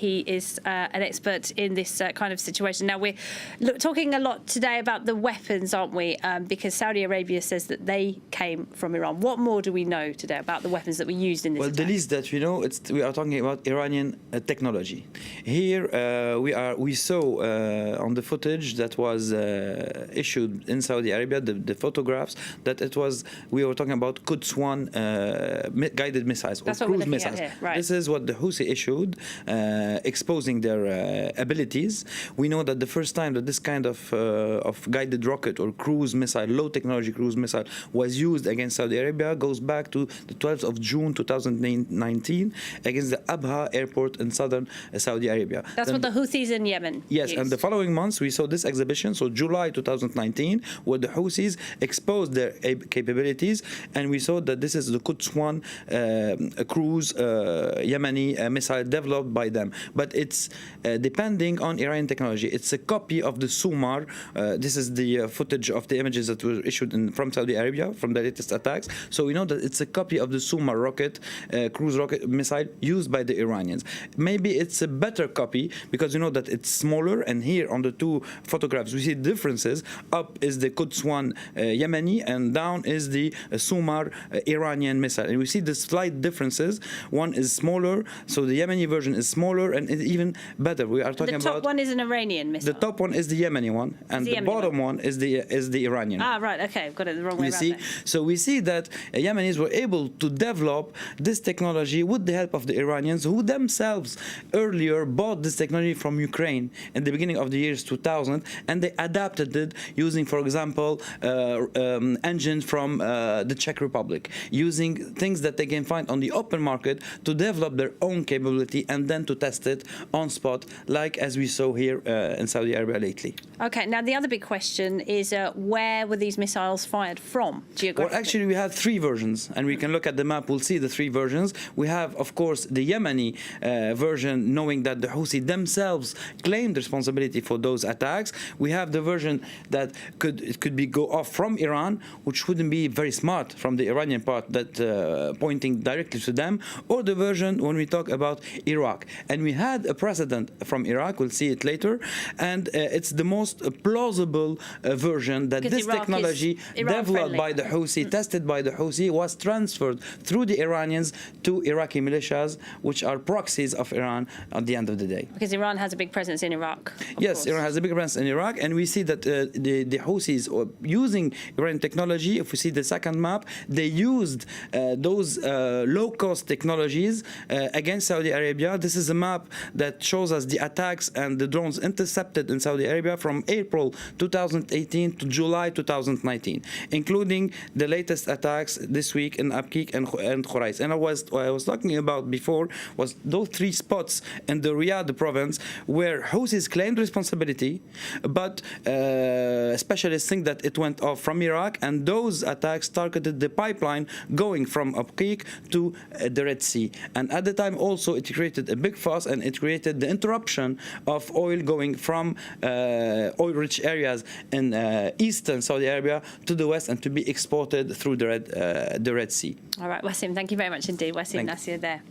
He is an expert in this kind of situation. Now, we're talking a lot today about the weapons, aren't we? Because Saudi Arabia says that they came from Iran. What more do we know today about the weapons that were used in this attack? The least that we know, we are talking about Iranian technology. Here we saw on the footage that was issued in Saudi Arabia, the photographs, that we were talking about Quds 1 guided missiles or cruise missiles. Right. This is what the Houthi issued, exposing their abilities. We know that the first time that this kind of guided rocket or cruise missile, low technology cruise missile, was used against Saudi Arabia goes back to the 12th of June 2019 against the Abha airport in southern Saudi Arabia. That's what the Houthis in Yemen Yes, used. and the following months we saw this exhibition, so July 2019, where the Houthis exposed their capabilities, and we saw that this is the Quds 1 cruise Yemeni missile developed by them. But it's depending on Iranian technology. It's a copy of the Sumar. This is the footage of the images that were issued from Saudi Arabia from the latest attacks. So we know that it's a copy of the Sumar rocket, cruise rocket missile used by the Iranians. Maybe it's a better copy because you know that it's smaller, and here on the two photographs we see differences. Up is the Quds 1 Yemeni, and down is the Sumar Iranian missile. And we see the slight differences. One is smaller, so the Yemeni version is smaller and even better. We are talking about the top one is an Iranian missile. The top one is the Yemeni one, and the bottom one is the Iranian. Ah, right. Okay, I've got it the wrong way around. See, so we see that Yemenis were able to develop this technology with the help of the Iranians, who themselves earlier bought this technology from Ukraine in the beginning of the years 2000, and they adapted it using, for example, engines from the Czech Republic, using things that they can find on the open market to develop their own capability and then to test it on spot, like as we saw here in Saudi Arabia lately. Okay, now the other big question is where were these missiles fired from geographically? Well, actually, we have three versions, and we can look at the map. We'll see the three versions. We have, of course, the Yemeni version, knowing that the Houthi themselves claimed responsibility for those attacks. We have the version that could be go off from Iran, which wouldn't be very smart from the Iranian part, that pointing directly to them, or the version when we talk about Iraq. And we had a precedent from Iraq. We'll see it later, and it's the most plausible version that because this Iraq technology developed by the Houthi, tested by the Houthi, was transferred through the Iranians to Iraqi militias, which are proxies of Iran at the end of the day. Because Iran has a big presence in Iraq. Yes, Iran has a big presence in Iraq, and we see that the Houthis using Iranian technology. If we see the second map, they used those low-cost technologies against Saudi Arabia. This is a map that shows us the attacks and the drones intercepted in Saudi Arabia from April 2018 to July 2019, including the latest attacks this week in Abqaiq and Khurais. And what I was talking about before was those three spots in the Riyadh province where Houthis claimed responsibility, but specialists think that it went off from Iraq, and those attacks targeted the pipeline going from Abqaiq to the Red Sea. And at the time also it created a big fuss, and it created the interruption of oil going from oil-rich areas in eastern Saudi Arabia to the west and to be exported through the Red Sea. All right, Wassim, thank you very much indeed. Wassim Nasr there.